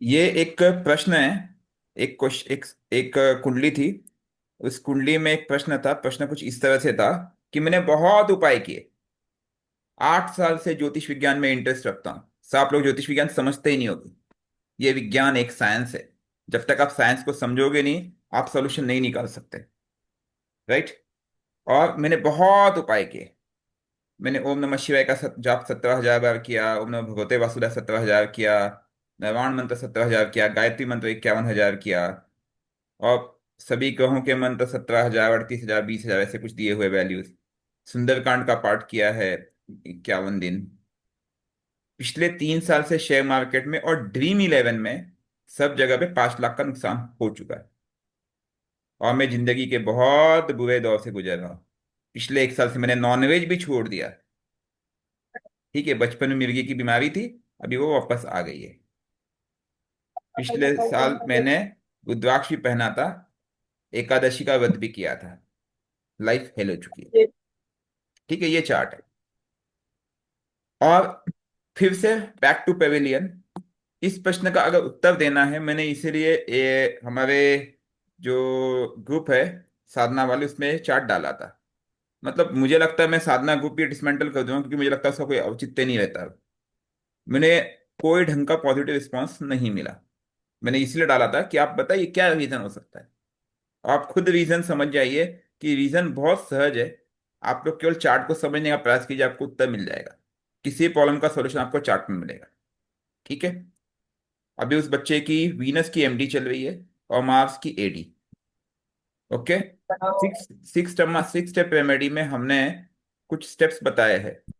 ये एक प्रश्न है। एक क्वेश्चन, एक कुंडली थी। उस कुंडली में एक प्रश्न था। प्रश्न कुछ इस तरह से था कि मैंने बहुत उपाय किए, 8 साल से ज्योतिष विज्ञान में इंटरेस्ट रखता हूँ। सब आप लोग ज्योतिष विज्ञान समझते ही नहीं होगे। ये विज्ञान एक साइंस है। जब तक आप साइंस को समझोगे नहीं, आप सोल्यूशन नहीं निकाल सकते। राइट। और मैंने बहुत उपाय किए। मैंने ओम नमः शिवाय का जाप 17,000 बार किया, ओम नमः भगवते वासुदेव 17,000 किया, नवाण मंत्र 17,000 किया, गायत्री मंत्र 51,000 किया, और सभी ग्रहों के मंत्र 17,000, 38,000, 20,000 ऐसे कुछ दिए हुए वैल्यूज। सुंदरकांड का पाठ किया है 51 दिन। पिछले 3 साल से शेयर मार्केट में और ड्रीम इलेवन में सब जगह पे 5 लाख का नुकसान हो चुका है। और मैं जिंदगी के बहुत बुरे दौर से गुजर रहा हूँ। पिछले 1 साल से मैंने नॉनवेज भी छोड़ दिया। ठीक है, बचपन में मिर्गी की बीमारी थी, अभी वो वापस आ गई है। पिछले साल मैंने रुद्राक्ष भी पहना था, एकादशी का व्रत भी किया था। लाइफ फेल हो चुकी है। ठीक है, ये चार्ट है। और फिर से बैक टू पेविलियन। इस प्रश्न का अगर उत्तर देना है, मैंने इसीलिए ये हमारे जो ग्रुप है साधना वाले, उसमें चार्ट डाला था। मतलब मुझे लगता है मैं साधना ग्रुप भी डिसमेंटल कर दूंगा, क्योंकि मुझे लगता है उसका कोई औचित्य नहीं रहता। मैंने कोई ढंग का पॉजिटिव रिस्पॉन्स नहीं मिला। मैंने इसलिए डाला था कि आप बताइए क्या रीजन हो सकता है। आप खुद रीजन समझ जाइए कि रीजन बहुत सहज है। आप लोग केवल चार्ट को समझने का प्रयास कीजिए, आपको उत्तर मिल जाएगा। किसी प्रॉब्लम का सॉल्यूशन आपको चार्ट में मिलेगा। ठीक है। अभी उस बच्चे की वीनस की एमडी चल रही है और मार्स की एडी। Okay. Six six step remedy में हमने कुछ स्टेप्स बताए हैं।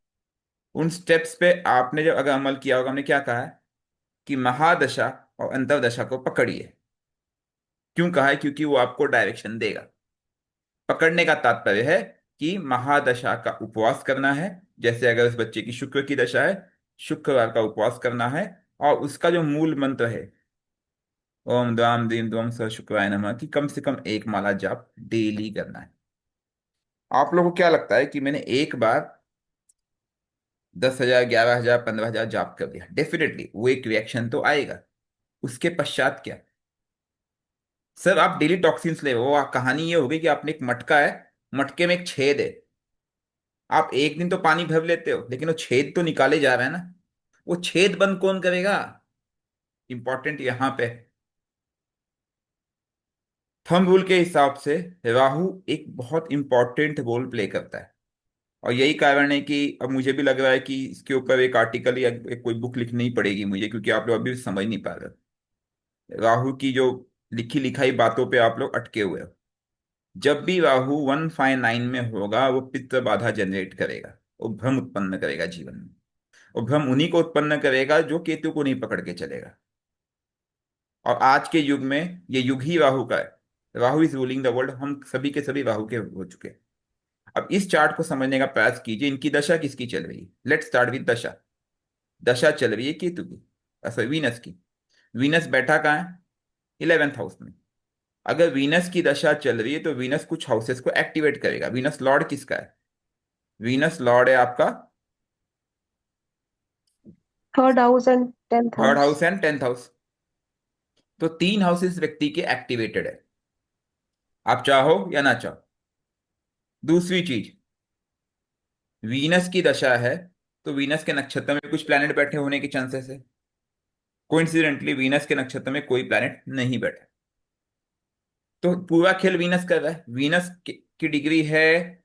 उन स्टेप्स पे आपने जब अगर अमल किया होगा, हमने क्या कहा है कि महादशा और अंतरदशा को पकड़िए। क्यों कहा है? क्योंकि वो आपको डायरेक्शन देगा। पकड़ने का तात्पर्य है कि महादशा का उपवास करना है। जैसे अगर उस बच्चे की शुक्र की दशा है, शुक्रवार का उपवास करना है। और उसका जो मूल मंत्र है, ओम द्वाम दीम द्वम स शुक्राय नमः, की कम से कम एक माला जाप डेली करना है। आप लोगों को क्या लगता है कि मैंने एक बार 10,000, 11,000, 15,000 जाप कर दिया, डेफिनेटली वो एक रिएक्शन तो आएगा। उसके पश्चात क्या? सर आप डेली टॉक्सिन्स ले, वो कहानी ये होगी कि आपने एक मटका है, मटके में एक छेद है। आप एक दिन तो पानी भर लेते हो, लेकिन वो छेद तो निकाले जा रहा है ना। वो छेद बंद कौन करेगा? इंपॉर्टेंट यहां पे थंब रूल के हिसाब से राहु एक बहुत इंपॉर्टेंट रोल प्ले करता है। और यही कारण है कि अब मुझे भी लग रहा है कि इसके ऊपर एक आर्टिकल या एक कोई बुक लिखनी ही पड़ेगी मुझे, क्योंकि आप लोग अभी भी समझ नहीं पा रहे। राहु की जो लिखी लिखाई बातों पे आप लोग अटके हुए हो। जब भी राहु 159 में होगा, वो पितृ बाधा जनरेट करेगा, वो भ्रम उत्पन्न करेगा जीवन में। और भ्रम उन्हीं को उत्पन्न करेगा जो केतु को नहीं पकड़ के चलेगा। और आज के युग में ये युग ही राहु का है। Rahu is ruling the world. हम सभी के सभी राहु के हो चुके हैं। अब इस चार्ट को समझने का प्रयास कीजिए। इनकी दशा किसकी चल रही है? लेट्स स्टार्ट विद दशा। दशा चल रही है केतु की, वीनस की। वीनस बैठा कहाँ है? 11th हाउस में। अगर वीनस की दशा चल रही है तो वीनस कुछ हाउसेस को एक्टिवेट करेगा। वीनस लॉर्ड किसका है? वीनस लॉर्ड है आपका third house and tenth third house. House and 10th house. तो 3 हाउसेस व्यक्ति के एक्टिवेटेड है, आप चाहो या ना चाहो। दूसरी चीज, वीनस की दशा है, तो वीनस के नक्षत्र में कुछ प्लैनेट बैठे होने के चांसेस है। कोइंसिडेंटली वीनस के नक्षत्र में कोई प्लैनेट नहीं बैठा। तो पूरा खेल वीनस कर रहा है। वीनस की डिग्री है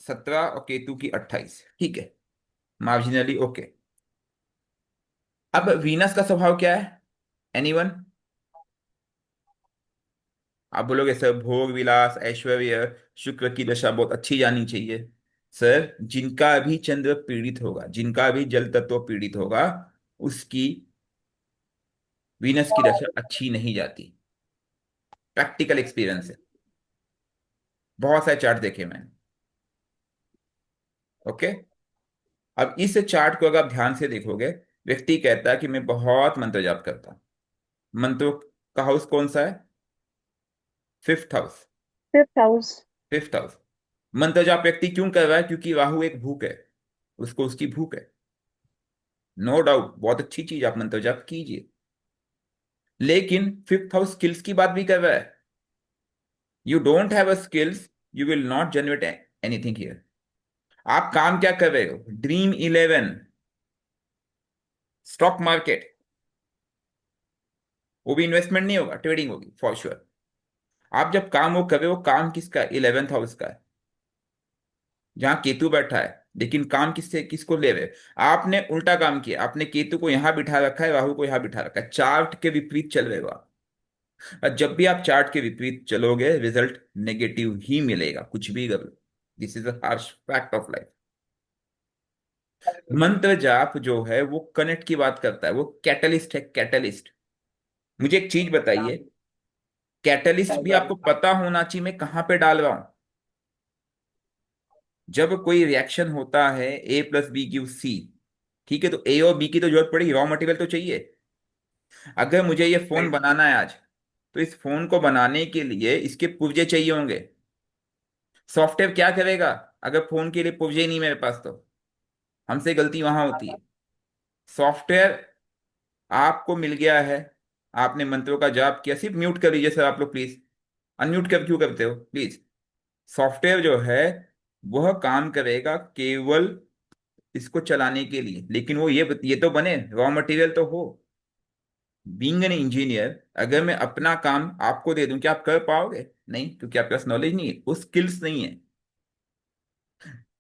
17 और केतु की 28। ठीक है, मार्जिनली ओके। अब वीनस का स्वभाव क्या है? एनीवन? आप बोलोगे सर भोग विलास ऐश्वर्य, शुक्र की दशा बहुत अच्छी जानी चाहिए। सर जिनका भी चंद्र पीड़ित होगा, जिनका भी जल तत्व पीड़ित होगा, उसकी वीनस की दशा अच्छी नहीं जाती। प्रैक्टिकल एक्सपीरियंस है। बहुत सारे चार्ट देखे मैंने। ओके। अब इस चार्ट को अगर आप ध्यान से देखोगे, व्यक्ति कहता है कि मैं बहुत मंत्र जाप करता हूं। मंत्रों का हाउस कौन सा है? 5th house. Fifth house. 5th house. मंत्र जाप व्यक्ति क्यों कर रहा है? क्योंकि राहु एक भूख है। उसको उसकी भूख है। नो डाउट, बहुत अच्छी चीज, आप मंत्र जाप कीजिए। लेकिन फिफ्थ हाउस स्किल्स की बात भी कर रहा है। You don't have a skills, you will not generate anything here. आप काम क्या कर रहे हो? Dream eleven, stock market. वो भी इन्वेस्टमेंट नहीं होगा, ट्रेडिंग होगी फॉर श्योर। आप जब काम वो कर रहे हो, काम किसका है? 11th हाउस का है, जहां केतु बैठा है। लेकिन काम किससे, किसको ले रहे हो? आपने उल्टा काम किया, आपने केतु को यहां बिठा रखा है, राहु को यहां बिठा रखा है, चार्ट के विपरीत चल रहे हो आप। और जब भी आप चार्ट के विपरीत चलोगे, रिजल्ट नेगेटिव ही मिलेगा, कुछ भी करो। This is a harsh fact of life. मंत्र जाप जो है वो कनेक्ट की बात करता है, वो कैटलिस्ट है, कैटलिस्ट। मुझे एक चीज बताइए, कैटलिस्ट भी आपको पता होना चाहिए मैं कहाँ पे डाल रहा हूं। जब कोई रिएक्शन होता है, A+B = C, ठीक है, तो ए और बी की तो जरूरत पड़ेगी, रॉ मटेरियल तो चाहिए। अगर मुझे ये फोन बनाना है आज, तो इस फोन को बनाने के लिए इसके पुर्जे चाहिए होंगे। सॉफ्टवेयर क्या करेगा अगर फोन के लिए पुर्जे ही नहीं मेरे पास? तो हमसे गलती वहां होती है। सॉफ्टवेयर आपको मिल गया है, आपने मंत्रों का जाप किया, सिर्फ म्यूट कर लीजिए सर आप लोग प्लीज। अनम्यूट कर क्यों करते हो प्लीज? सॉफ्टवेयर जो है वह काम करेगा केवल इसको चलाने के लिए, लेकिन वो ये तो बने, रॉ मटेरियल तो हो। बीइंग एन इंजीनियर, अगर मैं अपना काम आपको दे दूं, क्या आप कर पाओगे? नहीं, क्योंकि आपके पास नॉलेज नहीं है, वो स्किल्स नहीं है।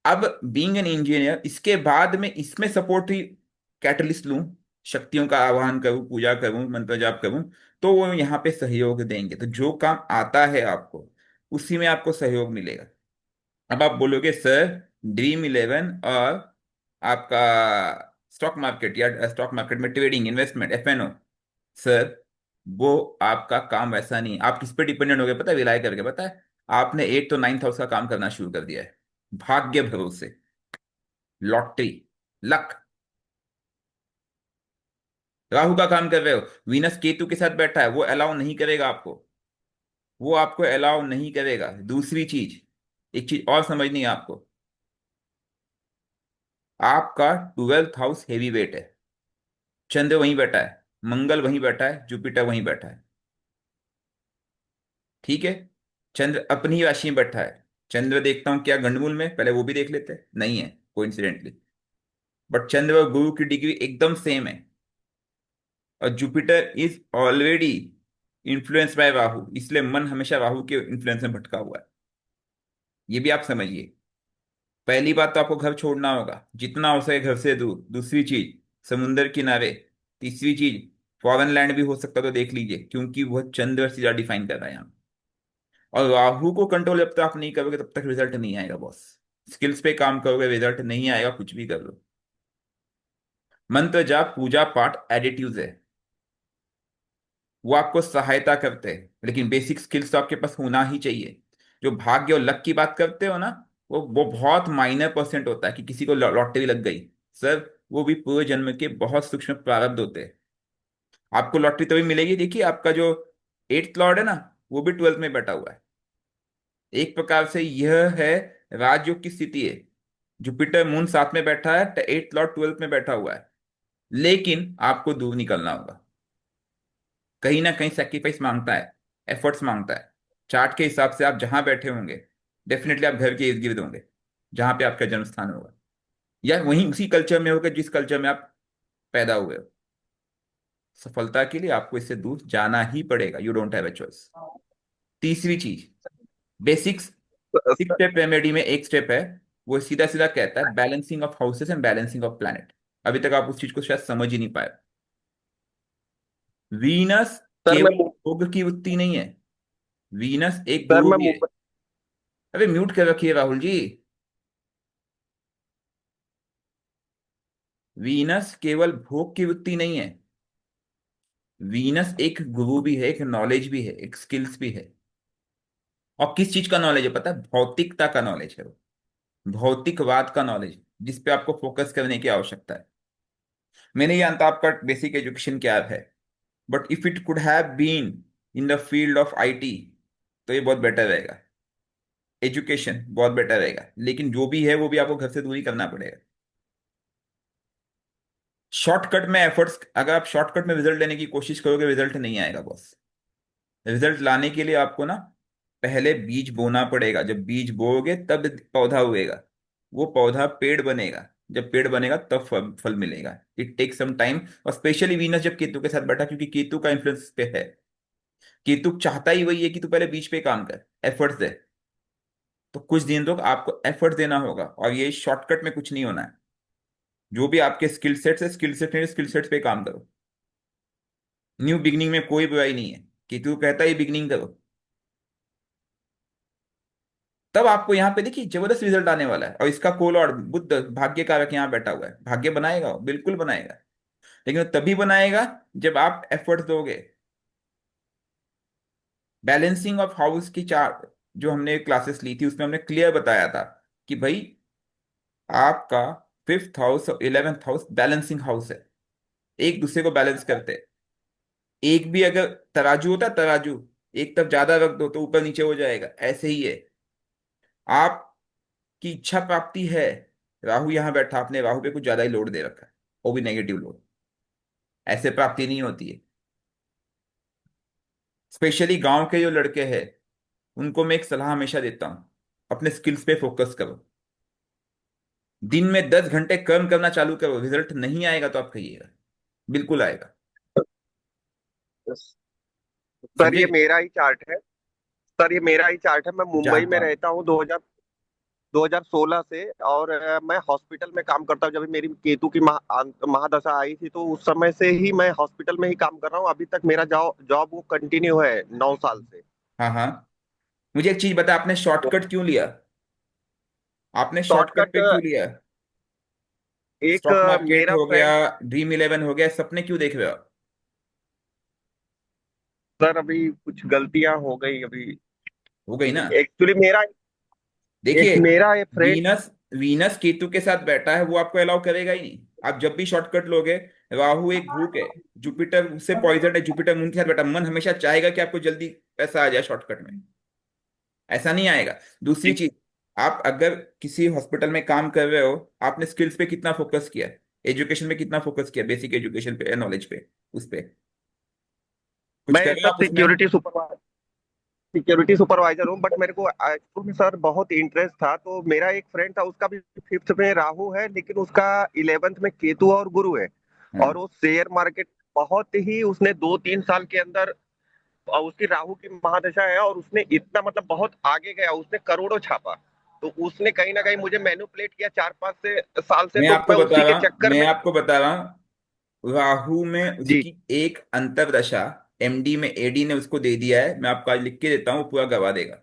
अब बीइंग एन इंजीनियर, इसके बाद में इसमें सपोर्टिव कैटलिस्ट लूं, शक्तियों का आह्वान करूं, पूजा करूं, मंत्र जाप करूं, तो वो यहाँ पे सहयोग देंगे। तो जो काम आता है आपको, उसी में आपको सहयोग मिलेगा। अब आप बोलोगे सर, ड्रीम इलेवन और आपका स्टॉक मार्केट, या स्टॉक मार्केट में ट्रेडिंग, इन्वेस्टमेंट, F&O, सर वो आपका काम वैसा नहीं है। आप किस पे डिपेंडेंट हो गए पता है? विलाय करके, पता है? आपने 8 to 9th हाउस का काम करना शुरू कर दिया है, भाग्य भरोसे, लॉटरी, लक। राहु का काम कर रहे हो, वीनस केतु के साथ बैठा है, वो अलाउ नहीं करेगा आपको, वो आपको अलाउ नहीं करेगा। दूसरी चीज, एक चीज और समझनी है आपको, आपका 12th हाउस हेवी वेट है। चंद्र वहीं बैठा है, मंगल वहीं बैठा है, जुपिटर वहीं बैठा है, ठीक है। चंद्र अपनी ही राशि में बैठा है। चंद्र देखता हूं क्या गंडमूल में, पहले वो भी देख लेते हैं, नहीं है कोइंसिडेंटली। बट चंद्र और गुरु की डिग्री एकदम सेम है। और Jupiter is already influence by Rahu, इसलिए मन हमेशा राहु के इन्फ्लुएंस में भटका हुआ है। ये भी आप समझिए। पहली बात तो आपको घर छोड़ना होगा, जितना हो सके घर से दूर। दूसरी चीज, समुंदर किनारे। तीसरी चीज, फॉरेन लैंड भी हो सकता तो देख लीजिए, क्योंकि वह चंद्र से ज्यादा डिफाइन कर रहा है यहाँ। और राहु को कंट्रोल जब तक आप नहीं करोगे, तब तक रिजल्ट नहीं आएगा बॉस। स्किल्स पे काम करोगे, रिजल्ट नहीं आएगा, कुछ भी कर लो। मंत्र जाप पूजा पाठ एडिटिव्स है, वो आपको सहायता करते हैं, लेकिन बेसिक स्किल्स तो आपके पास होना ही चाहिए। जो भाग्य और लक की बात करते हो ना, वो बहुत माइनर परसेंट होता है कि किसी को लॉटरी लग गई। सर वो भी पूर्व जन्म के बहुत सूक्ष्म प्रारब्ध होते हैं। आपको लॉटरी तभी मिलेगी, देखिए आपका जो 8th लॉर्ड है ना, वो भी 12th में बैठा हुआ है। एक प्रकार से यह है राजयोग की स्थिति है। जुपिटर मून साथ में बैठा है, 8th लॉर्ड 12th में बैठा हुआ है। लेकिन आपको दूर निकलना होगा, कहीं ना कहीं सेक्रीफाइस मांगता है, एफर्ट्स मांगता है। चार्ट के हिसाब से आप जहां बैठे होंगे, डेफिनेटली आप घर के इर्द गिर्द होंगे, जहां पे आपका जन्म स्थान होगा, या वहीं उसी कल्चर में होगा जिस कल्चर में आप पैदा हुए हो। सफलता के लिए आपको इससे दूर जाना ही पड़ेगा, you don't have a choice. तीसरी चीज, बेसिक्स। 6 स्टेप रेमेडी में एक स्टेप है, वो सीधा सीधा कहता है balancing of houses and balancing of planet. अभी तक आप उस चीज को शायद समझ ही नहीं पाए। वीनस सर मैं केवल भोग की वृत्ति नहीं है, वीनस एक सर गुरु मैं भी है। मुंबई अबे म्यूट कर रखिए राहुल जी। वीनस केवल भोग की वृत्ति नहीं है, वीनस एक गुरु भी है, एक नॉलेज भी है, एक स्किल्स भी है। और किस चीज का नॉलेज है पता है? भौतिकता का नॉलेज है वो, भौतिकवाद का नॉलेज, जिस पे आपको फोकस करने की आवश्यकता है। मैं नहीं जानता आपका बेसिक एजुकेशन क्या है, but if it could have been in the field of IT, तो ये बहुत बेटर रहेगा, एजुकेशन बहुत बेटर रहेगा। लेकिन जो भी है वो भी आपको घर से दूर ही करना पड़ेगा। शॉर्टकट में एफर्ट्स, अगर आप शॉर्टकट में रिजल्ट लेने की कोशिश करोगे, रिजल्ट नहीं आएगा बॉस। रिजल्ट लाने के लिए आपको ना पहले बीज बोना पड़ेगा। जब बीज बोओगे तब पौधा उगेगा, वो पौधा पेड़ बनेगा। जब पेड़ बनेगा तब फल फल मिलेगा। It take some time. और स्पेशली वीनस जब केतु के साथ बैठा, क्योंकि केतु का इन्फ्लुएंस पे है। केतु चाहता ही वही है कि तू पहले बीज पे काम कर, एफर्ट्स दे। तो कुछ दिन तक आपको एफर्ट देना होगा, और ये शॉर्टकट में कुछ नहीं होना है। जो भी आपके स्किल सेट्स है, स्किल सेट्स पे काम करो। न्यू बिगनिंग में कोई बुराई नहीं है। केतु कहता है बिगनिंग करो। तब आपको यहाँ पे देखिए जबरदस्त रिजल्ट आने वाला है। और इसका कोल और बुद्ध भाग्य कारक यहाँ बैठा हुआ है, भाग्य बनाएगा वो, बिल्कुल बनाएगा। लेकिन वो तभी बनाएगा जब आप एफर्ट दोगे। बैलेंसिंग ऑफ हाउस की चार जो हमने क्लासेस ली थी, उसमें हमने क्लियर बताया था कि भाई आपका फिफ्थ हाउस और 11th हाउस बैलेंसिंग हाउस है, एक दूसरे को बैलेंस करते हैं। एक भी अगर तराजू होता है, तराजू एक तरफ ज्यादा रख दो तो ऊपर नीचे हो जाएगा, ऐसे ही है। आपकी इच्छा प्राप्ति है, राहु यहां बैठा, आपने राहु पे कुछ ज्यादा ही लोड दे रखा है, वो भी नेगेटिव लोड। ऐसे प्राप्ति नहीं होती है। स्पेशली गांव के जो लड़के हैं, उनको मैं एक सलाह हमेशा देता हूं, अपने स्किल्स पे फोकस करो। दिन में 10 घंटे कर्म करना चालू करो। रिजल्ट नहीं आएगा तो आप कहिएगा, बिल्कुल आएगा। सर समझे? ये मेरा ही चार्ट है। सर ये मेरा ही चार्ट है। मैं मुंबई जानता में हूं। रहता हूँ 2016 से। और मैं हॉस्पिटल में काम करता हूँ। जब मेरी केतु की महादशा आई थी तो उस समय से ही मैं हॉस्पिटल में ही काम कर रहा हूँ। अभी तक मेरा जॉब जॉब वो कंटिन्यू है 9 साल से। हाँ हाँ। मुझे एक चीज बता, आपने शॉर्टकट क्यों लिया? आपने शॉर्टकट शॉर्टकट पे क्यों लिया? एक स्टॉक मार्केट मेरा हो गया, फ्रेंड। ड्रीम 11 हो गया, सपने क्यों देख रहे हो? सर अभी कुछ गलतियां हो गई अभी। हो गई ना। एक्चुअली मेरा देखिए, एक मेरा एक फ्रेंड। वीनस वीनस केतु के साथ बैठा है, वो आपको अलाउ करेगा ही नहीं। आप जब भी शॉर्टकट लोगे, राहु एक भूख है, जुपिटर उससे पॉइजन है, जुपिटर मून के साथ बैठा, मन हमेशा चाहेगा कि आपको जल्दी पैसा आ जाए शॉर्टकट में। ऐसा नहीं आएगा। दूसरी चीज, आप अगर किसी हॉस्पिटल में काम कर रहे हो, आपने स्किल्स पे कितना फोकस किया? एजुकेशन में कितना फोकस किया? बेसिक एजुकेशन पे, नॉलेज पे, उस पे कुछ कर मैं रहे हो सर आप उसमें? सिक्योरिटी सुपरवाइजर हूँ। बट मेरे को एक्चुअल में सर बहुत इंटरेस्ट था। तो मेरा एक फ्रेंड था, उसका भी फिफ्थ में राहु है लेकिन उसका 11th में केतु और गुरु है। और हाँ। वो शेयर मार्केट बहुत ही उसने 2-3 साल के अंदर, और उसकी राहु की महादशा है और उसने इतना मतलब बहुत आगे गया, उसने करोड़ों छापा। तो उसने कहीं ना कहीं मुझे मैनिपुलेट किया 4-5 साल से। मैं तो आपको मैं बता उसी रहा के हूँ चक्कर मैं में। आपको बता रहा हूँ राहु में जी। उसकी एक अंतर्दशा, एमडी में एडी ने उसको दे दिया है। मैं आपको आज लिख के देता हूँ, वो पूरा गवा देगा।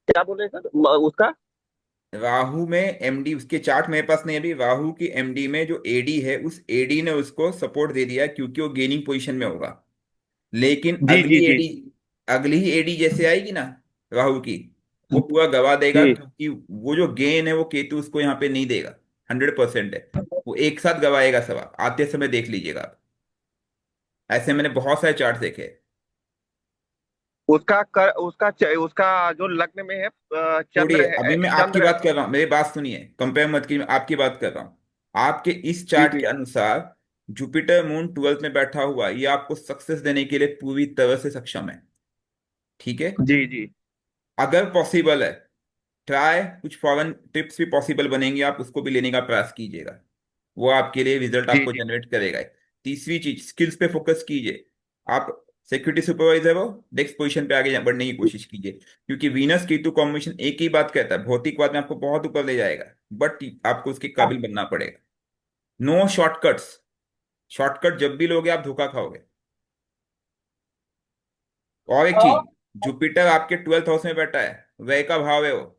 क्या बोले सर उसका। राहु में एमडी, उसके चार्ट मेरे पास नहीं है अभी, राहु की एमडी में जो एडी है, उस एडी ने उसको सपोर्ट दे दिया है, क्योंकि वो गेनिंग पोजीशन में होगा। लेकिन जी जी जी अगली ही एडी जैसे आएगी ना राहु की, वो पूरा गवा देगा, जी। क्योंकि वो जो गेन है वो केतु उसको यहाँ पे नहीं देगा। 100% है। वो एक साथ गवाएगा सब, आप आते समय देख लीजिएगा आप। ऐसे मैंने बहुत सारे चार्ट देखे। उसका जो लग्न में है छोड़िए, चंद्र अभी है। मैं आपकी चंद्र है। बात कर रहा हूँ, मेरी बात सुनिए, कंपेयर मत कीजिए, मैं आपकी बात कर रहा हूँ। आपके इस जी चार्ट जी के अनुसार जुपिटर मून 12th में बैठा हुआ, ये आपको सक्सेस देने के लिए पूरी तरह से सक्षम है। ठीक है? जी जी अगर पॉसिबल है, ट्राई, कुछ फॉरेन ट्रिप्स भी पॉसिबल बनेंगी, आप उसको भी लेने का प्रयास कीजिएगा। वो आपके लिए रिजल्ट जी आपको जी जनरेट करेगा। तीसरी चीज, स्किल्स पे फोकस कीजिए। आप सिक्योरिटी सुपरवाइजर हो, नेक्स्ट पोजीशन पे आगे बढ़ने की कोशिश कीजिए, क्योंकि वीनस केतु कॉम्बिनेशन एक ही बात कहता है, भौतिकवाद में आपको बहुत ऊपर ले जाएगा, बट आपको उसके काबिल बनना पड़ेगा। No shortcuts. शॉर्टकट जब भी लोगे आप धोखा खाओगे। और एक चीज, जुपिटर आपके 12th हाउस में बैठा है, व्यय का भाव है वो,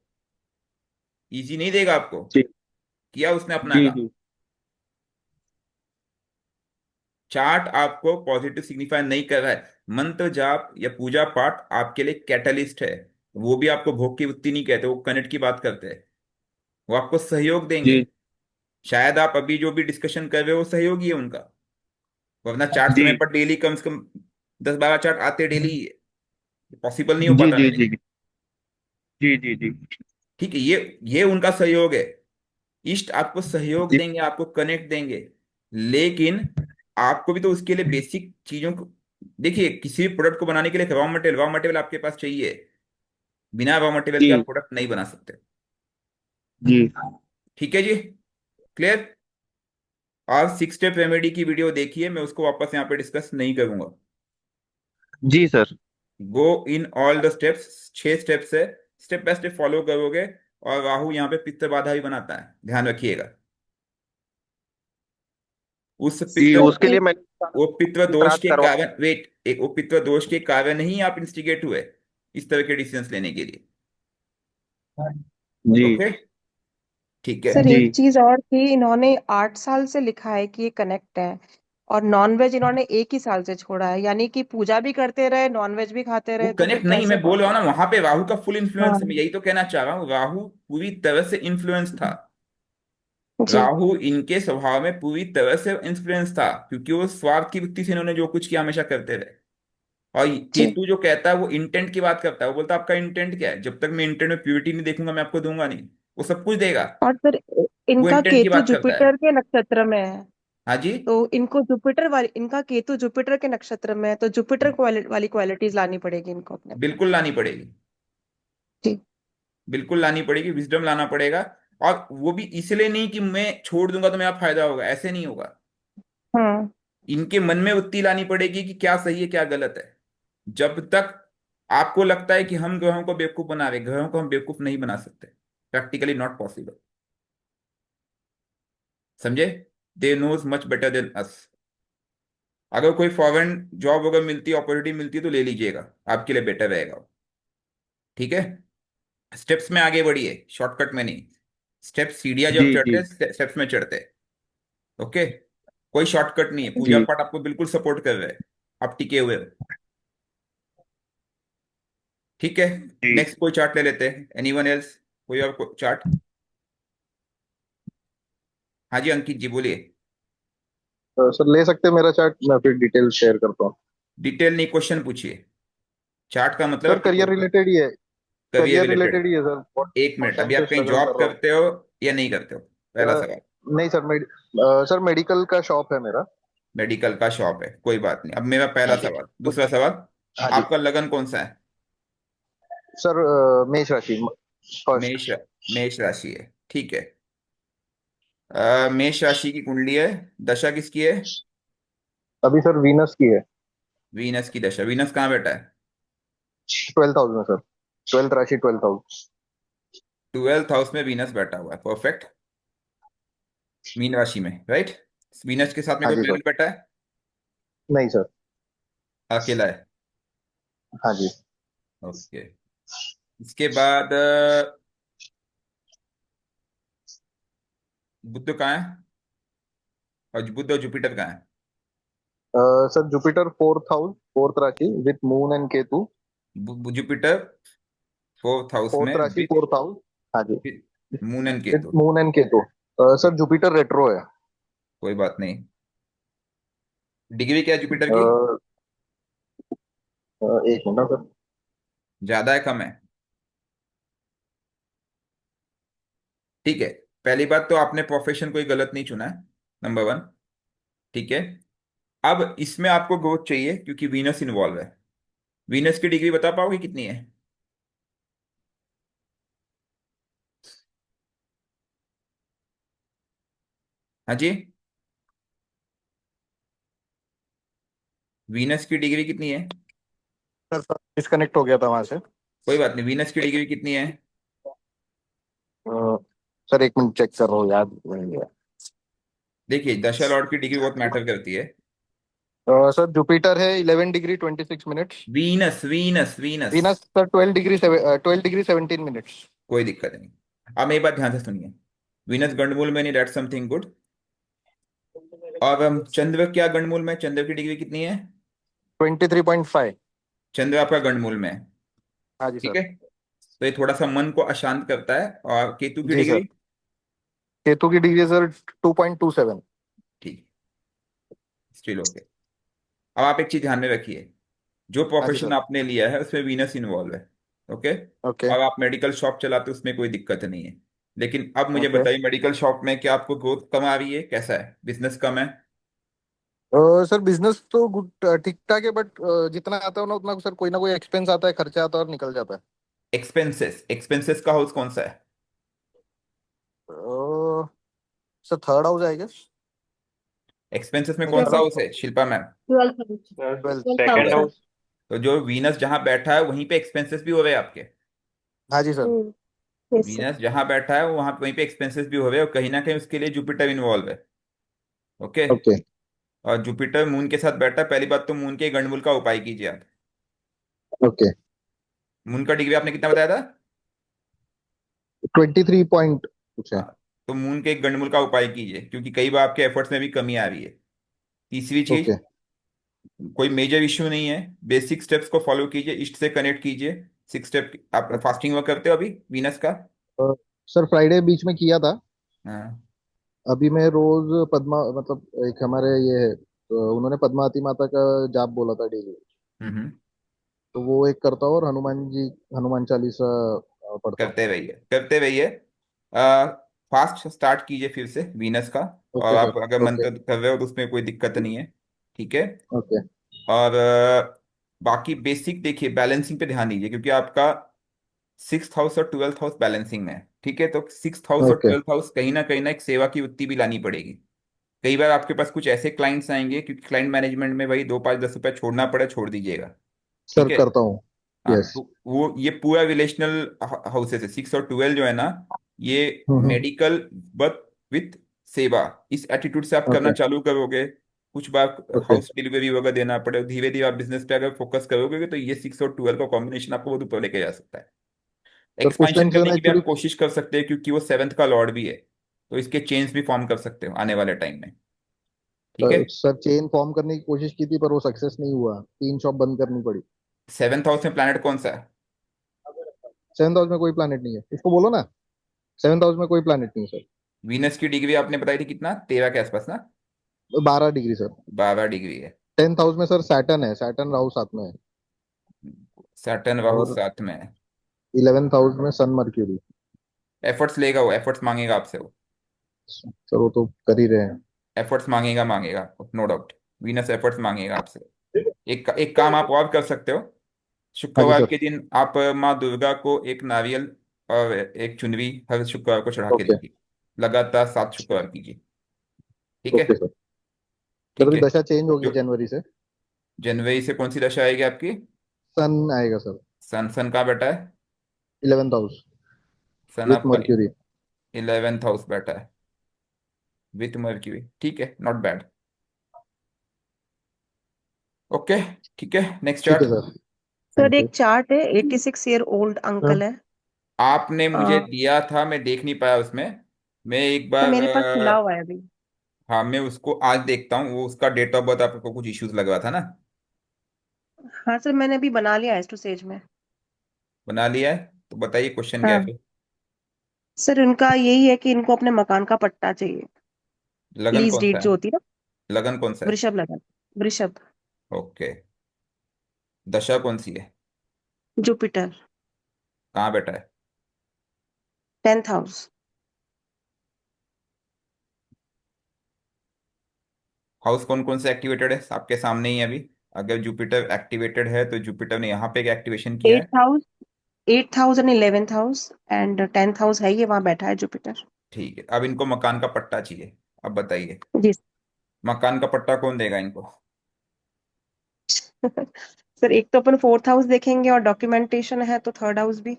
इजी नहीं देगा आपको। जी किया उसने अपना जी काम। जी चार्ट आपको पॉजिटिव सिग्निफाई नहीं कर रहा है, मंत्र जाप या पूजा पाठ आपके लिए कैटलिस्ट है। वो भी आपको भोग की वृत्ति नहीं कहते, वो कनेक्ट की बात करते हैं। वो आपको सहयोग देंगे। जी शायद आप अभी जो भी डिस्कशन कर रहे हो वो सहयोगी है उनका, वरना चार्ट समय जी पर डेली कम से कम 10-12 चार्ट आते डेली ही है। पॉसिबल नहीं हो जी पाता जी मेरे जी लिए। जी जी जी। ठीक है, ये उनका सहयोग है। इष्ट आपको सहयोग जी देंगे, आपको कनेक्ट देंगे, लेकिन आपको भी तो उसके लिए बेसिक चीजों को, देखिए किसी भी प्रोडक्ट को बनाने के लिए रॉ मटेरियल आपके पास चाहिए। बिना रॉ मटेरियल के आप जी प्रोडक्ट नहीं बना सकते। जी ठीक है जी, क्लियर। और 6 स्टेप रेमेडी की वीडियो देखिए, मैं उसको वापस यहाँ पे डिस्कस नहीं करूंगा। जी sir. Go in all the steps, 6 steps है, स्टेप बाय स्टेप फॉलो करोगे। और राहु यहाँ पे पित्त बाधा भी बनाता है, ध्यान रखिएगा। उस जी पित्त, सर उसके लिए एक मैंने वो पित्त दोष इतराज के करवा। कारण, वेट, एक वो पित्त दोष के कारण ही आप इंस्टिगेट हुए इस तरह के डिसीजंस लेने के लिए। जी ओके, ठीक है। सर जी एक चीज और थी, इन्होंने 8 साल से लिखा है कि ये कनेक्ट है, और नॉनवेज इन्होंने 1 ही साल से छोड़ा है, यानी कि पूजा भी करते रहे, नॉनवेज भी खाते वो रहे, तो फिर कनेक्ट नहीं, कैसे मैं बोल रहा हूँ पॉसिबल? ना, वहां पे राहु का फुल इन्फ्लुएंस है, मैं हाँ यही तो कहना चाह रहा हूँ, राहु पूरी तरह से इन्फ्लुएंस था। जी। राहु इनके स्वभाव में पूरी तरह से इन्फ्लुएंस था, क्योंकि वो स्वार्थ की वृत्ति से इन्होंने जो कुछ किया हमेशा करते रहे। और जी। केतु जो कहता है वो इंटेंट की बात करता है, वो बोलता है आपका इंटेंट क्या है, जब तक मैं इंटेंट में प्योरिटी नहीं देखूंगा मैं आपको दूंगा नहीं। वो सब कुछ देगा, और फिर वो इनका इंटेंट की केतु बात करता है। जुपिटर के नक्षत्र में है, हाँ जी, तो इनको जुपिटर वाली, इनका केतु जुपिटर के नक्षत्र में है, तो जुपिटर वाली क्वालिटीज लानी पड़ेगी इनको अपने अपने। बिल्कुल लानी पड़ेगी, जी। बिल्कुल लानी पड़ेगी, विजडम लाना पड़ेगा। और वो भी इसलिए नहीं कि मैं छोड़ दूंगा तो मेरा फायदा होगा, ऐसे नहीं होगा। हाँ इनके मन में उतनी लानी पड़ेगी कि क्या सही है क्या गलत है। जब तक आपको लगता है कि हम ग्रहों को बेवकूफ बना रहे, ग्रहों को हम बेवकूफ नहीं बना सकते, प्रैक्टिकली नॉट पॉसिबल। समझे? They knows much better than us. अगर कोई फॉरेन जॉब अगर मिलती है, अपॉर्चुनिटी मिलती है, तो ले लीजिएगा, आपके लिए बेटर रहेगा वो। ठीक है, स्टेप्स में आगे बढ़िए, शॉर्टकट में नहीं। स्टेप्स सीढ़ियां जब जी जी चढ़ते, स्टेप्स में चढ़ते। ओके, कोई शॉर्टकट नहीं है, पूजा जी पाठ आपको बिल्कुल सपोर्ट कर रहे हैं, आप टिके हुए हो। ठीक है, जी। नेक्स्ट कोई चार्ट ले लेते हैं, एनीवन एल्स, कोई और चार्ट? हाँ जी अंकित जी बोलिए। सर ले सकते हैं मेरा चार्ट, मैं फिर डिटेल शेयर करता हूँ। डिटेल नहीं, क्वेश्चन पूछिए। चार्ट का मतलब सर आपके करियर रिलेटेड ही है। Career career related. रिलेटेड ही है सर, बहुत एक बहुत मिनट, टाइम अभी से आप कहीं स्ट्रगल जॉब कर रहा हूँ। करते हो या नहीं करते हो, पहला सवाल। नहीं सर, सर मेडिकल का शॉप है मेरा। मेडिकल का शॉप है, कोई बात नहीं। अब मेरा पहला हाँ जी। सवाल, दूसरा सवाल, हाँ जी आपका लगन कौन सा है? सर, मेष राशि फर्स्ट। मेष, मेष राशि है, ठीक है। मेष राशि की कुंडली है, दशा किसकी है? अभी सर वीनस की है। वीनस की दशा, वीनस कहाँ बैठा है? 12th हाउस में सर, 12th राशि 12th हाउस। 12th हाउस में वीनस बैठा हुआ है, परफेक्ट। मीन राशि में, राइट। वीनस के साथ में हाँ कोई जी सर। प्लैनेट बैठा है? नहीं सर। अकेला है, हाँ जी। ओके। इसके बाद बुध कहाँ है, और बुध और जुपिटर कहाँ है? Sir Jupiter 4th house, 4th राशि with moon and Ketu. Jupiter 4th house में 4th राशि विथ 4th हाउस। हाँ जी। Moon and with Ketu. Moon and Ketu. Sir Jupiter retro है। कोई बात नहीं। डिग्री क्या है जुपिटर अ, की? एक मिनट सर। ज्यादा है कम है? ठीक है, पहली बात तो आपने प्रोफेशन कोई गलत नहीं चुना है, नंबर वन। ठीक है, अब इसमें आपको ग्रोथ चाहिए क्योंकि वीनस इन्वॉल्व है। वीनस की डिग्री बता पाओगे कितनी है? हाँ जी, वीनस की डिग्री कितनी है? सर सर डिस्कनेक्ट हो गया था वहां से। कोई बात नहीं, वीनस की डिग्री कितनी है? अ, सर एक मिनट चेक कर रहा हूँ, याद नहीं है। देखिए, दशा लॉर्ड की डिग्री बहुत मैटर करती है। सर जुपिटर है 11 degree 26 minutes. Venus Venus Venus. Venus sir 12 degree 17 minutes. कोई दिक्कत नहीं। अब मेरी बात ध्यान से सुनिए, वीनस गंडमूल में नहीं, दैट्स समथिंग गुड। और हम चंद्र क्या गंडमूल में, चंद्र की डिग्री कितनी है? 23.5। चंद्र आपका गंडमूल में है, हाँ जी ठीक सर। है। तो ये थोड़ा सा मन को अशांत करता है। और केतु की जी सर। डिग्री? केतु की डिग्री सर 2.27। ठीक, स्टिल ओके। अब आप एक चीज ध्यान में रखिए, जो हाँ जी प्रोफेशन सर। आपने लिया है उसमें वीनस इन्वॉल्व है, ओके। ओके। और आप मेडिकल शॉप चलाते हो, उसमें कोई दिक्कत नहीं है। लेकिन अब मुझे ओके। बताइए, मेडिकल शॉप में क्या आपको ग्रोथ कम आ रही है, कैसा है, बिजनेस कम है? सर बिजनेस तो गुड, ठीक ठाक है, बट जितना आता है ना उतना सर कोई ना कोई एक्सपेंस आता है, खर्चा आता है और निकल जाता है। एक्सपेंसेस, एक्सपेंसेस का हाउस कौन सा है? अ, सर थर्ड हाउस आएगा। एक्सपेंसेस में कौन मेरे सा ख्याल हाउस है Shilpa ma'am? Twelfth twelfth. Twelfth second house है। हाउस। तो जो वीनस जहां बैठा है वहीं पे एक्सपेंसेस भी हो रहे हैं आपके? हाँ जी सर। Yes sir. वीनस जहां बैठा है वहां वहीं पे एक्सपेंसेस भी हो रहे हैं, और कहीं ना कहीं उसके लिए जुपिटर इन्वॉल्व है। ओके। ओके। और जुपिटर मून के साथ बैठा है, पहली बात तो मून के गंडमूल का उपाय कीजिए आप। ओके। मून का डिग्री आपने कितना बताया था? 23 पॉइंट कुछ है। हाँ, तो मून के गंडमूल का उपाय कीजिए, क्योंकि कई बार आपके एफर्ट्स में भी कमी आ रही है। तीसरी चीज, ओके। कोई मेजर इश्यू नहीं है, बेसिक स्टेप्स को फॉलो कीजिए, इष्ट से कनेक्ट कीजिए। 6 स्टेप। आप ओके। फास्टिंग वर्क करते हो अभी वीनस का? सर फ्राइडे बीच में किया था। हाँ। अभी मैं रोज पद्मा, मतलब एक हमारे ये है, तो उन्होंने पद्मावती माता का जाप बोला था डेली। हम्म। तो वो एक करता हूँ और हनुमान जी, हनुमान चालीसा पढ़ता हूँ। करते रहिए, करते रहिए। फास्ट स्टार्ट कीजिए फिर से वीनस का। और ओके आप सर। अगर ओके। मंत्र कर रहे हो तो उसमें कोई दिक्कत नहीं है। ठीक है। ओके। और बाकी बेसिक देखिए, बैलेंसिंग पे ध्यान दीजिए, क्योंकि आपका 6th हाउस और 12th हाउस बैलेंसिंग में है। ठीक है, तो 6th हाउस और ओके। 12th हाउस कहीं ना एक सेवा की वृत्ति भी लानी पड़ेगी। कई बार आपके पास कुछ ऐसे क्लाइंट्स आएंगे, क्योंकि क्लाइंट मैनेजमेंट में वही 2 5 10 रुपए छोड़ना पड़े, छोड़ दीजिएगा। सर ठीक है। करता हूँ। हाँ, यस। तो वो ये पूरा रिलेशनल हाउसेस है, 6 और 12 जो है ना, ये हम्म। मेडिकल बट विथ सेवा, इस एटीट्यूड से आप करना ओके। चालू करोगे। कुछ बार ओके। हाउस डिलीवरी वगैरह देना पड़े, धीरे धीरे आप बिजनेस पे अगर फोकस करोगे तो ये 6 और 12 का कॉम्बिनेशन आपको बहुत ऊपर लेके जा सकता है। सर कुछ एक्सपेंशन टाइम से करने ना की भी एक्चुअली, आप कोशिश कर सकते हैं, क्योंकि वो 7th का लॉर्ड भी है। तो इसके चेन्स भी फॉर्म कर सकते हो आने वाले टाइम में। ठीक है। सर चेन फॉर्म करने की कोशिश की थी पर वो सक्सेस नहीं हुआ, 3 शॉप बंद करनी पड़ी। 7th हाउस में प्लैनेट कौन सा है? सेवंथ हाउस में कोई प्लानिट नहीं है, इसको बोलो ना। सेवंथ हाउस में कोई प्लानिट नहीं है वीनस की डिग्री आपने बताई थी कितना, 13 के आसपास ना? सर। 12 degree sir. 12 डिग्री है। 10th हाउस में सर सैटर्न है, सैटर्न राहु साथ में है। सैटर्न राहु और साथ में है। 11th हाउस में सन मर्क्यूरी। एफर्ट्स लेगा वो, एफर्ट्स मांगेगा आपसे वो। सर वो तो कर ही रहे हैं। एफर्ट्स मांगेगा, मांगेगा आपको, नो डाउट। वीनस एफर्ट्स मांगेगा आपसे। एक एक काम आप और कर सकते हो। हाँ जी शुक्रवार सर। के दिन आप माँ दुर्गा को एक नारियल और एक चुनरी हर शुक्रवार को चढ़ा के ओके। दीजिए। लगातार 7 शुक्रवार कीजिए। ठीक है। Okay sir. सर ठीक अभी है। दशा चेंज होगी जो जनवरी से। जनवरी से कौन सी दशा आएगी आपकी? सन आएगा सर। सन, सन कहाँ बैठा है? 11th हाउस सन विथ आपका मर्क्यूरी। 11th हाउस बैठा है विथ मर्क्यूरी। ठीक है, नॉट बैड। ओके। ठीक है, नेक्स्ट ठीक है चार्ट। सर। सर थैंक एक यू। चार्ट है, 86 ईयर ओल्ड अंकल है। आपने मुझे आ, दिया था, मैं देख नहीं पाया उसमें। मैं एक तो बार मेरे पास खुला हुआ है अभी। हाँ, मैं उसको आज देखता हूँ, वो उसका डेट ऑफ बर्थ आपको कुछ इश्यूज लग रहा था ना? हाँ सर, मैंने अभी बना लिया है स्टेज में। बना लिया है? तो बताइए क्वेश्चन क्या है हाँ फिर। सर, उनका यही है कि इनको अपने मकान का पट्टा चाहिए। लगन लीज कौन सा डीड जो है? होती है ना। लगन कौन सा है? वृषभ लगन। वृषभ। ओके। दशा कौन सी है? जुपिटर। कहाँ बैठा है? 10th house. हाउस कौन कौन से एक्टिवेटेड है आपके सामने ही है अभी? अगर जुपिटर एक्टिवेटेड है तो जुपिटर ने यहाँ पे एक एक्टिवेशन किया है। 8th house. 8th house and 11th house and 10th house है, ये वहां बैठा है जुपिटर। ठीक है, अब इनको मकान का पट्टा चाहिए। अब बताइए, जी। मकान का पट्टा कौन देगा इनको? सर एक तो अपन 4th हाउस देखेंगे और डॉक्यूमेंटेशन है तो 3rd हाउस भी।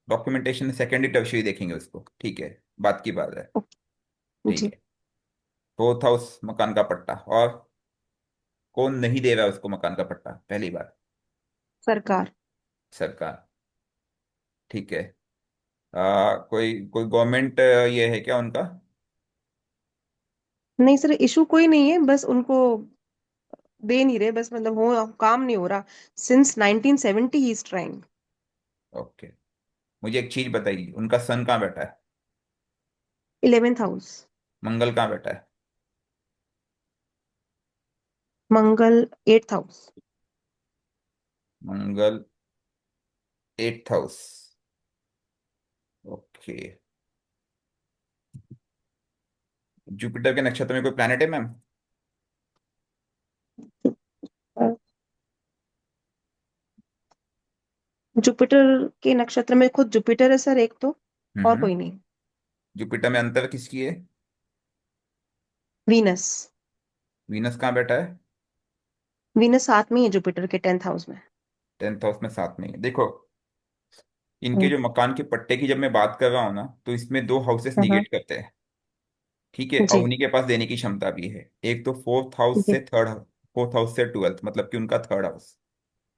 डॉक्यूमेंटेशन सेकेंडरी टर्शियरी देखेंगे उसको, ठीक है, बात की बात है। ठीक जी। है। 4th हाउस मकान का पट्टा, और कौन नहीं दे रहा है उसको मकान का पट्टा, पहली बात? सरकार। सरकार। ठीक है। कोई कोई गवर्नमेंट ये है क्या उनका? नहीं सर, इशू कोई नहीं है, बस उनको दे नहीं रहे, बस मतलब हो काम नहीं हो रहा। Since 1970 he is trying. Okay. मुझे एक चीज बताइए, उनका सन कहाँ बैठा है? 11th house. मंगल कहाँ बैठा है? मंगल 8th हाउस। मंगल 8th हाउस। ओके। जुपिटर के नक्षत्र में कोई प्लैनेट है मैम? जुपिटर के नक्षत्र में खुद जुपिटर है सर, एक तो, और हम्म। कोई नहीं। जुपिटर में अंतर किसकी है? वीनस। वीनस कहाँ बैठा है? वीनस साथ में ही है जुपिटर के, 10th हाउस में। 10th हाउस में साथ में है। देखो, इनके हम्म। जो मकान के पट्टे की जब मैं बात कर रहा हूँ ना, तो इसमें दो हाउसेस हम्म। निगेट करते हैं। ठीक है, और जी। उन्हीं के पास देने की क्षमता भी है। एक तो फोर्थ हाउस जी। से थर्ड, फोर्थ हाउस से ट्वेल्थ, मतलब कि उनका थर्ड हाउस।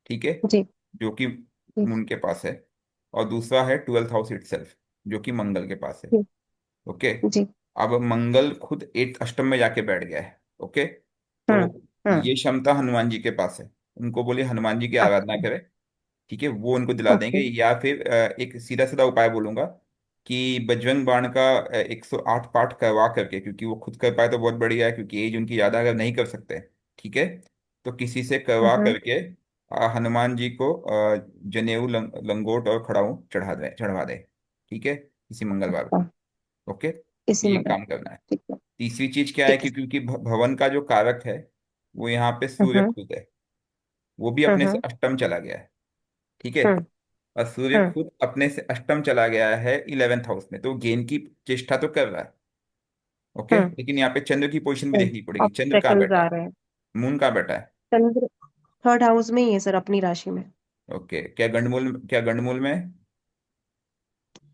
ठीक है, जी। जो कि जी। उनके पास है। और दूसरा है 12th हाउस इटसेल्फ, जो कि मंगल के पास है। जी। ओके। जी। अब मंगल खुद 8th अष्टम में जाके बैठ गया है। ओके। तो हम्म। हम्म। ये क्षमता हनुमान जी के पास है। उनको बोलिए हनुमान जी की आराधना अच्छा। करें। ठीक है, वो उनको दिला देंगे। ओके। या फिर एक सीधा सीधा उपाय बोलूंगा कि बजरंग बाण का 108 पाठ करवा करके, क्योंकि वो खुद कर पाए तो बहुत बढ़िया है, क्योंकि एज उनकी ज़्यादा, अगर नहीं कर सकते, ठीक है, तो किसी से करवा हम्म। करके हनुमान जी को जनेऊ लंगोट और खड़ाऊ चढ़वा दे। ठीक है, इसी मंगलवार अच्छा। को। ओके, इसी ये में काम करना है। ठीक है। तीसरी चीज क्या है ठीक कि है। क्योंकि भवन का जो कारक है वो यहाँ पे सूर्य हम्म। खुद है, वो भी अपने से हम्म। अष्टम चला गया है। ठीक है, हम्म। और सूर्य हम्म। खुद अपने से अष्टम चला गया है 11th हाउस में, तो गेन की चेष्टा तो कर रहा है। ओके, हम्म। लेकिन यहाँ पे चंद्र की पोजीशन भी देखनी पड़ेगी। चंद्र कहाँ ऑब्स्टेकल्स बैठा आ है? रहे हैं। मून कहाँ बैठा है? चंद्र थर्ड हाउस में ही है सर, अपनी राशि में। ओके, क्या गंडमूल में है?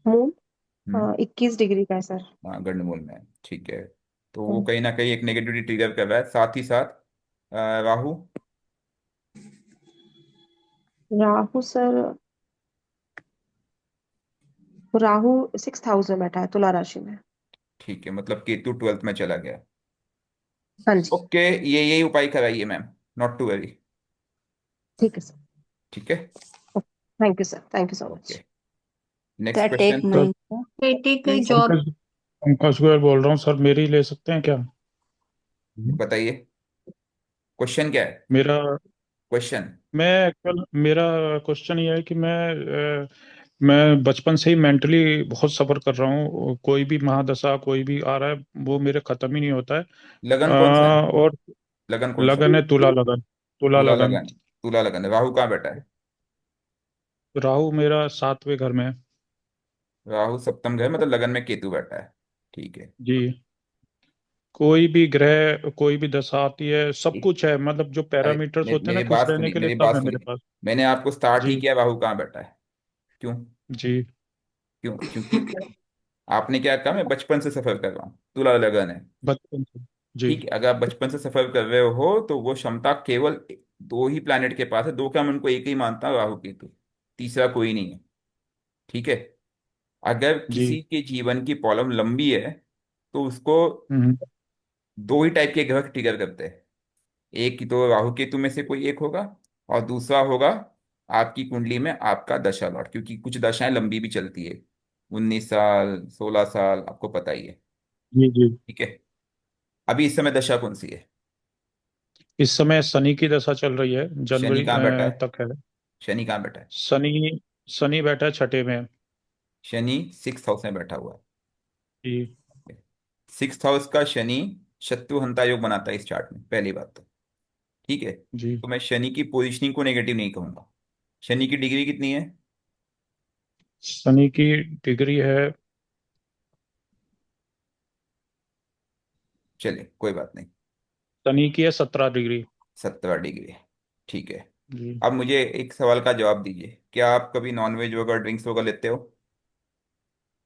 मून हम्म। 21 डिग्री का है सर। हाँ, गंडमूल में है। ठीक है, तो वो हम्म। कहीं ना कहीं एक नेगेटिविटी ट्रिगर कर रहा है। साथ ही साथ Rahu. Rahu sir, Rahu 6th house में बैठा है, तुला राशि में। ठीक है, मतलब केतु 12th में चला गया। हाँ जी। ओके, ये यही उपाय कराइए मैम, नॉट टू वरी। ठीक है सर। ठीक है। Thank you sir, thank you so okay, much. Next that take question. Sir Mahindra. बेटे की प्लीज। जॉब। पंकज पंकज गोयल बोल रहा हूँ सर, मेरी ले सकते हैं क्या? बताइए, क्वेश्चन क्या है? मेरा क्वेश्चन। मैं एक्चुअल मेरा क्वेश्चन ये है कि मैं बचपन से ही मेंटली बहुत सफर कर रहा हूँ। कोई भी महादशा कोई भी आ रहा है, वो मेरे खत्म ही नहीं होता है। लगन कौन सा है? और लगन कौन सा है? लगन है तुला लगन। तुला तुला लगन। लगन। तुला लगन, राहु कहाँ बैठा है? राहु मेरा 7वें घर में है। राहु सप्तम घर, मतलब लगन में केतु बैठा है। ठीक है। जी। कोई भी ग्रह कोई भी दशा आती है, सब ठीक। कुछ है, मतलब जो अरे, पैरामीटर्स होते हैं ना मेरी खुश बात रहने सुनिए, के लिए, मेरी सब बात है मेरे सुनिए। पास। मैंने आपको स्टार्ट ही जी। किया, राहु कहाँ बैठा है। क्यों? जी। क्यों? क्योंकि आपने क्या कहा, मैं बचपन से सफर कर रहा हूँ, तुला लगन है। बचपन से। जी। ठीक है, अगर आप बचपन से सफर कर रहे हो तो वो क्षमता केवल दो ही प्लैनेट के पास है। दो क्या, मैं उनको एक ही मानता हूँ, राहु केतु। तीसरा कोई नहीं है। ठीक है, अगर जी। किसी के जीवन की प्रॉब्लम लंबी है तो उसको हम्म। दो ही टाइप के ग्रह ट्रिगर करते हैं। एक की तो राहु केतु में से कोई एक होगा, और दूसरा होगा आपकी कुंडली में आपका दशा लॉट, क्योंकि कुछ दशाएं लंबी भी चलती है, 19 साल, 16 साल, आपको पता ही है। जी। जी। ठीक है, अभी इस समय दशा कौन सी है? इस समय शनि की दशा चल रही है, शनि जनवरी कहाँ बैठा है? तक है। शनि कहाँ बैठा है? शनि शनि बैठा है 6 में। शनि 6th हाउस में बैठा हुआ जी। है। 6th हाउस का शनि शत्रुहंता योग बनाता है इस चार्ट में, पहली बात तो। ठीक है, जी। तो मैं शनि की पोजीशनिंग को नेगेटिव नहीं कहूंगा। शनि की डिग्री कितनी है? शनि की डिग्री है। चलिए, कोई बात नहीं। शनि की है 17 डिग्री। 17 डिग्री। ठीक है, जी। अब मुझे एक सवाल का जवाब दीजिए, क्या आप कभी नॉनवेज वगैरह ड्रिंक्स वगैरह लेते हो?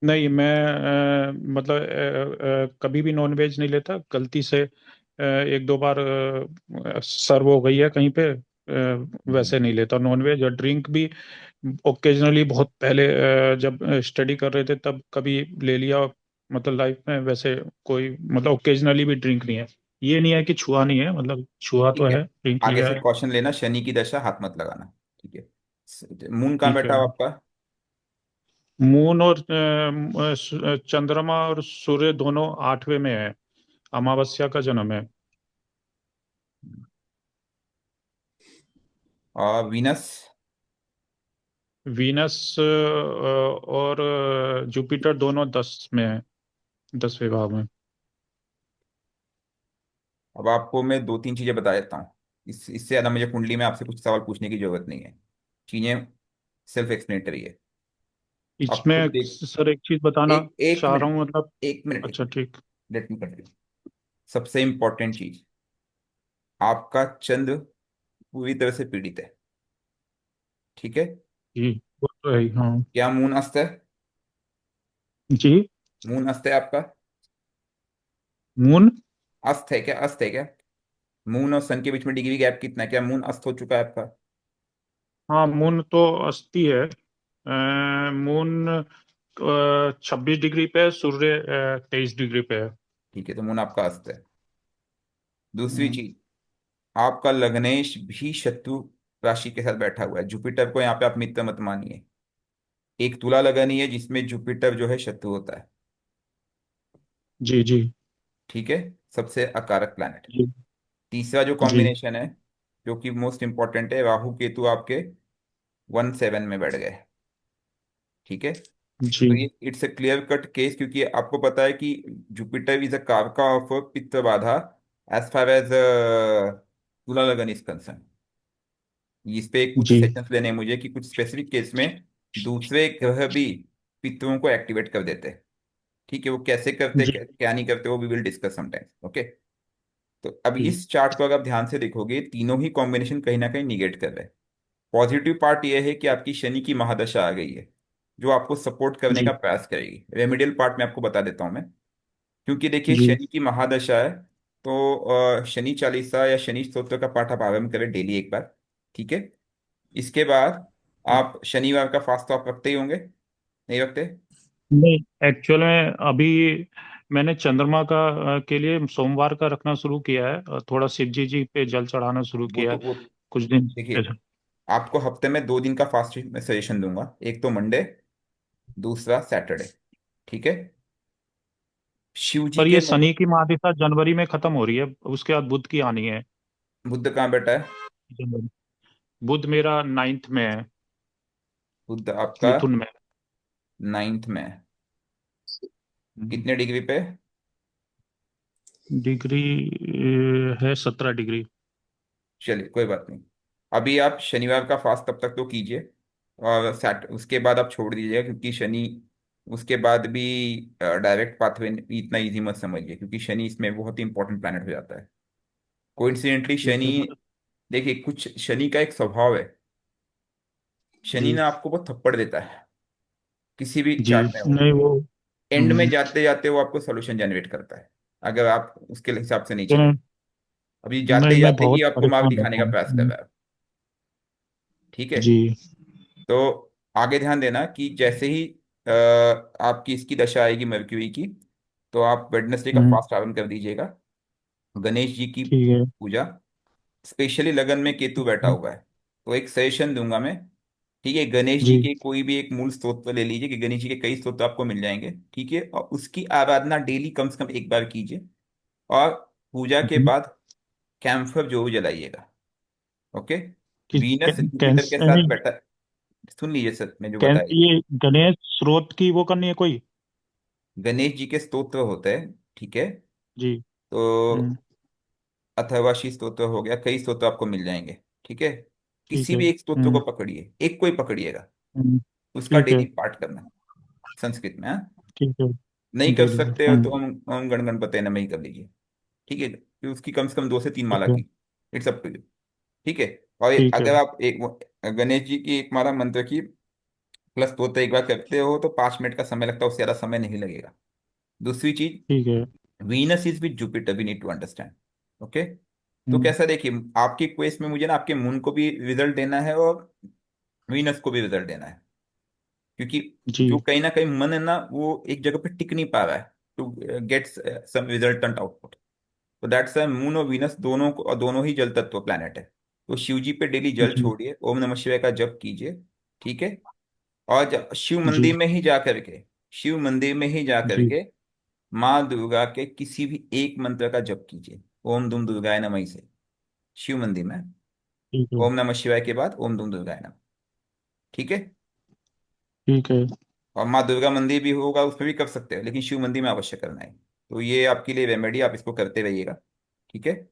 नहीं, मैं मतलब कभी भी नॉन वेज नहीं लेता। गलती से एक दो बार सर्व हो गई है कहीं पे। हम्म। वैसे नहीं लेता नॉन वेज, और ड्रिंक भी ओकेजनली, बहुत पहले जब स्टडी कर रहे थे तब कभी ले लिया, मतलब लाइफ में। वैसे कोई मतलब ओकेजनली भी ड्रिंक नहीं है। ये नहीं है कि छुआ नहीं है, मतलब छुआ तो ठीक है, है, ड्रिंक आगे लिया से है। कॉशन लेना, शनि की दशा हाथ मत लगाना। ठीक है, मून कहाँ ठीक बैठा है। हो आपका? मून और चंद्रमा और सूर्य दोनों 8वें में है। अमावस्या का जन्म है। और वीनस? वीनस और जुपिटर दोनों 10 में है, 10वें भाव में। अब आपको मैं दो तीन चीजें बता देता हूँ। इससे ज्यादा मुझे कुंडली में आपसे कुछ सवाल पूछने की जरूरत नहीं है। चीजें सेल्फ एक्सप्लेनेटरी है। आप खुद इसमें देख। सर एक चीज बताना एक एक चाह रहा मिनट हूँ, मतलब। एक मिनट अच्छा, ठीक। Let me continue. सबसे इंपॉर्टेंट चीज, आपका चंद्र पूरी तरह से पीड़ित है। ठीक है। जी, वो तो है ही, हाँ। क्या मून अस्त है? जी। मून अस्त है आपका? मून। अस्त है क्या? अस्त है क्या? मून और सन के बीच में डिग्री गैप कितना है? क्या मून अस्त हो चुका है आपका? हाँ, मून तो अस्थि है। मून 26 डिग्री पे है, सूर्य 23 डिग्री पे है। ठीक है, तो मून आपका अस्त है। दूसरी हम्म, चीज, आपका लग्नेश भी शत्रु राशि के साथ बैठा हुआ है। जुपिटर को यहाँ पे आप मित्र मत मानिए। एक तुला लगन ही है जिसमें जुपिटर जो है शत्रु होता है। जी जी ठीक है। सबसे अकारक प्लैनेट। जी तीसरा जो जी कॉम्बिनेशन है, जो कि मोस्ट इंपॉर्टेंट है, राहु केतु आपके 1/7 में बैठ गए। ठीक है। तो जी ये it's a clear cut case, क्योंकि आपको पता है कि जुपिटर इज अ कारका ऑफ पित्त बाधा एज फार एज तुला लगन इज कंसर्न। इस पे कुछ जी सेशंस लेने हैं मुझे कि कुछ स्पेसिफिक केस में दूसरे ग्रह भी पितरों को एक्टिवेट कर देते हैं। ठीक है, वो कैसे करते, जी क्या नहीं करते, वो we will discuss sometimes. Okay. तो अब जी इस चार्ट को अगर आप ध्यान से देखोगे, तीनों ही कॉम्बिनेशन कहीं ना कहीं निगेट कर रहे हैं। पॉजिटिव पार्ट ये है कि आपकी शनि की महादशा आ गई है, जो आपको सपोर्ट करने का जी प्रयास करेगी। रेमेडियल पार्ट में आपको बता देता हूं मैं। क्योंकि देखिए, जी शनि की महादशा है, तो शनि चालीसा या शनि स्तोत्र का पाठ आप आरंभ करें डेली एक बार। ठीक है। इसके बाद आप शनिवार का फास्ट तो आप रखते ही होंगे, नहीं रखते? नहीं, एक्चुअल में अभी मैंने चंद्रमा का के लिए सोमवार का रखना शुरू किया है, और थोड़ा शिव जी जी पे जल चढ़ाना शुरू वो किया तो है वो कुछ दिन देखिए, पहले। आपको हफ्ते में 2 दिन का फास्ट मैं सजेशन दूंगा। एक तो मंडे, दूसरा सैटरडे। ठीक है। शिव जी पर के ये शनि की महादशा जनवरी में खत्म हो रही है, उसके बाद बुध की आनी है। बुध कहाँ बैठा है? जनवरी। बुध मेरा 9th में है, बुध आपका मिथुन में। 9th में है। हम्म, कितने डिग्री पे? डिग्री है 17 डिग्री। चलिए, कोई बात नहीं। अभी आप शनिवार का फास्ट तब तक तो कीजिए, और सैट उसके बाद आप छोड़ दीजिएगा, क्योंकि शनि उसके बाद भी डायरेक्ट पाथवे इतना इजी मत समझिए, क्योंकि शनि इसमें बहुत ही इंपॉर्टेंट प्लैनेट हो जाता है। कोइंसिडेंटली ठीक शनि, है। देखिए कुछ शनि का एक स्वभाव है। शनि जी ना आपको बहुत थप्पड़ देता है, किसी भी जी। चार्ट में हो। नहीं, वो। एंड में जाते जाते वो आपको सोल्यूशन जनरेट करता है, अगर आप उसके हिसाब से नहीं चले। नहीं अभी नहीं, जाते मैं जाते ही बहुत आपको मार्ग परेशान दिखाने रहता का हूँ। प्रयास कर रहा है। ठीक है। जी। तो आगे ध्यान देना कि जैसे ही आपकी इसकी दशा आएगी मर्क्यूरी की, तो आप वेडनेसडे का हम्म। फास्ट आरंभ कर दीजिएगा। गणेश जी की ठीक है। पूजा, स्पेशली लगन में केतु बैठा हुआ है, तो एक सजेशन दूंगा मैं। ठीक है, गणेश जी जी के कोई भी एक मूल स्तोत्र ले लीजिए, कि गणेश जी के कई स्तोत्र आपको मिल जाएंगे। ठीक है, और उसकी आराधना डेली कम से कम एक बार कीजिए। और पूजा के जी। बाद कैम्फर जरूर जलाइएगा। ओके। वीनस जुपिटर के साथ नहीं, बैठा। सुन लीजिए सर, मैं जो बताया। ये गणेश स्रोत की वो करनी है कोई। गणेश जी के स्तोत्र होते हैं। ठीक है। जी। तो हम्म। अथर्वशीर स्तोत्र हो गया, कई स्तोत्र आपको मिल जाएंगे। ठीक है। ठीक किसी है। भी एक स्तोत्र को पकड़िए, एक को ही पकड़िएगा, हम्म, उसका ठीक है। डेली पाठ करना, संस्कृत में। हाँ? ठीक है। नहीं कर डेली। सकते हो तो ओम गण गणपते नमः ही कर लीजिए। ठीक है, कि उसकी कम से कम 2 से 3 माला ठीक है। की। It's up to you. ठीक है। और ठीक है। अगर आप एक गणेश जी की एक माला मंत्र की प्लस स्तोत्र एक बार करते हो, तो 5 मिनट का समय लगता है, उससे ज्यादा समय नहीं लगेगा। दूसरी चीज, ठीक है। Venus is with Jupiter, we need to understand. Okay. तो हम्म, कैसा, देखिए, आपकी क्वेस्ट में मुझे ना आपके मून को भी रिजल्ट देना है, और वीनस को भी रिजल्ट देना है। क्योंकि जो जी कहीं ना कहीं मन है ना, वो एक जगह पे टिक नहीं पा रहा है to get some resultant output. तो दैट्स मून और वीनस दोनों को, और दोनों ही जल तत्व प्लैनेट है। तो शिव जी पे डेली जल जी छोड़िए, ओम नमः शिवाय का जप कीजिए। ठीक है। और शिव जी मंदिर में ही जा करके, शिव मंदिर में ही जा जी। करके माँ दुर्गा के किसी भी एक मंत्र का जप कीजिए, ओम दुम दुर्गाय नमः से। शिव मंदिर में ठीक है। ओम नमः शिवाय के बाद ओम दुम दुर्गाय नमः। ठीक है। ठीक है। और माँ दुर्गा मंदिर भी होगा उसमें भी कर सकते हो, लेकिन शिव मंदिर में अवश्य करना है। तो ये आपके लिए रेमेडी, आप इसको करते रहिएगा। ठीक है।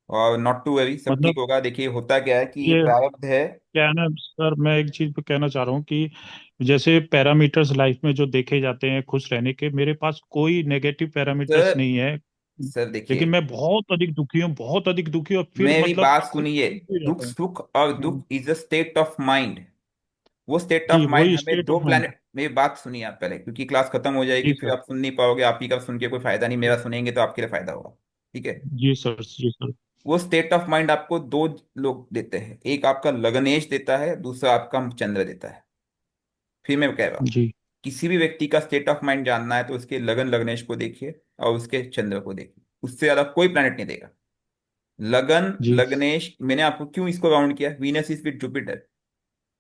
और नॉट टू वरी, सब ठीक मतलब होगा। देखिए होता क्या है कि ये ये प्रारब्ध है। क्या है ना सर, मैं एक चीज पे कहना चाह रहा हूँ कि जैसे पैरामीटर्स लाइफ में जो देखे जाते हैं खुश रहने के, मेरे पास कोई नेगेटिव पैरामीटर्स सर नहीं है। सर देखिए, लेकिन मैं बहुत अधिक दुखी हूँ, बहुत अधिक दुखी हूँ, और फिर मेरी मतलब बात खुद सुनिए। हो दुख जाता हूँ। सुख और दुख hmm, is a state of mind. वो स्टेट ऑफ जी माइंड वही हमें स्टेट दो ऑफ माइंड। प्लैनेट, मेरी बात सुनिए आप पहले, क्योंकि क्लास खत्म हो जाएगी जी फिर सर। आप सुन नहीं पाओगे, आप ही का सुन के कोई फायदा नहीं, मेरा सुनेंगे तो आपके लिए फायदा होगा। ठीक है। जी सर, जी सर। वो स्टेट ऑफ माइंड आपको दो लोग देते हैं, एक आपका लग्नेश देता है, दूसरा आपका चंद्र देता है। फिर मैं कह रहा हूँ, जी किसी भी व्यक्ति का स्टेट ऑफ माइंड जानना है तो उसके लगन लग्नेश को देखिए और उसके चंद्र को देखिए, उससे ज्यादा कोई प्लैनेट नहीं देगा। लगन जी लग्नेश, मैंने आपको क्यों इसको राउंड किया, वीनस इज विद जुपिटर।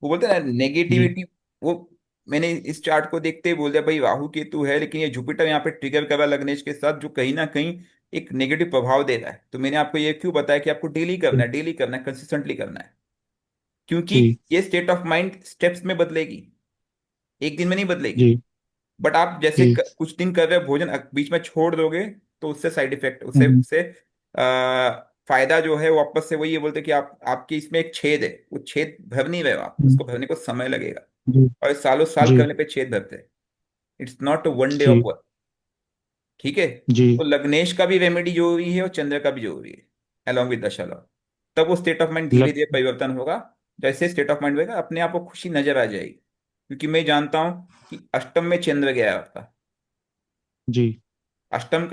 वो बोलते हैं ना जी नेगेटिविटी, वो मैंने इस चार्ट को देखते ही बोल दिया भाई राहु केतु है, लेकिन ये जुपिटर यहाँ पे ट्रिगर कर रहा है लग्नेश के साथ, जो कहीं ना कहीं एक नेगेटिव प्रभाव दे रहा है। तो मैंने आपको ये क्यों बताया कि आपको डेली करना है, डेली करना है, कंसिस्टेंटली करना है। क्योंकि जी ये स्टेट ऑफ माइंड स्टेप्स में बदलेगी, एक दिन में नहीं बदलेगी। जी बट आप जैसे जी। कुछ दिन कर रहे हो भोजन, बीच में छोड़ दोगे तो उससे साइड इफेक्ट, उससे हम्म, उससे फायदा जो है वो वापस से वही, ये बोलते हैं कि आप आपके इसमें एक छेद है, वो छेद भर नहीं रहे हो आप, हम्म, उसको भरने को समय लगेगा। जी और सालों साल जी करने पे छेद भरते हैं। It's not one day of जी वर्क। ठीक है। जी। तो लग्नेश का भी रेमेडी जरूरी है और चंद्र का भी जरूरी है, अलॉन्ग विद दशा लॉ। तब वो स्टेट ऑफ माइंड धीरे लग धीरे परिवर्तन होगा। जैसे स्टेट ऑफ माइंड होगा अपने आप को खुशी नजर आ जाएगी। क्योंकि मैं जानता हूं कि अष्टम में चंद्र गया है आपका। जी अष्टम का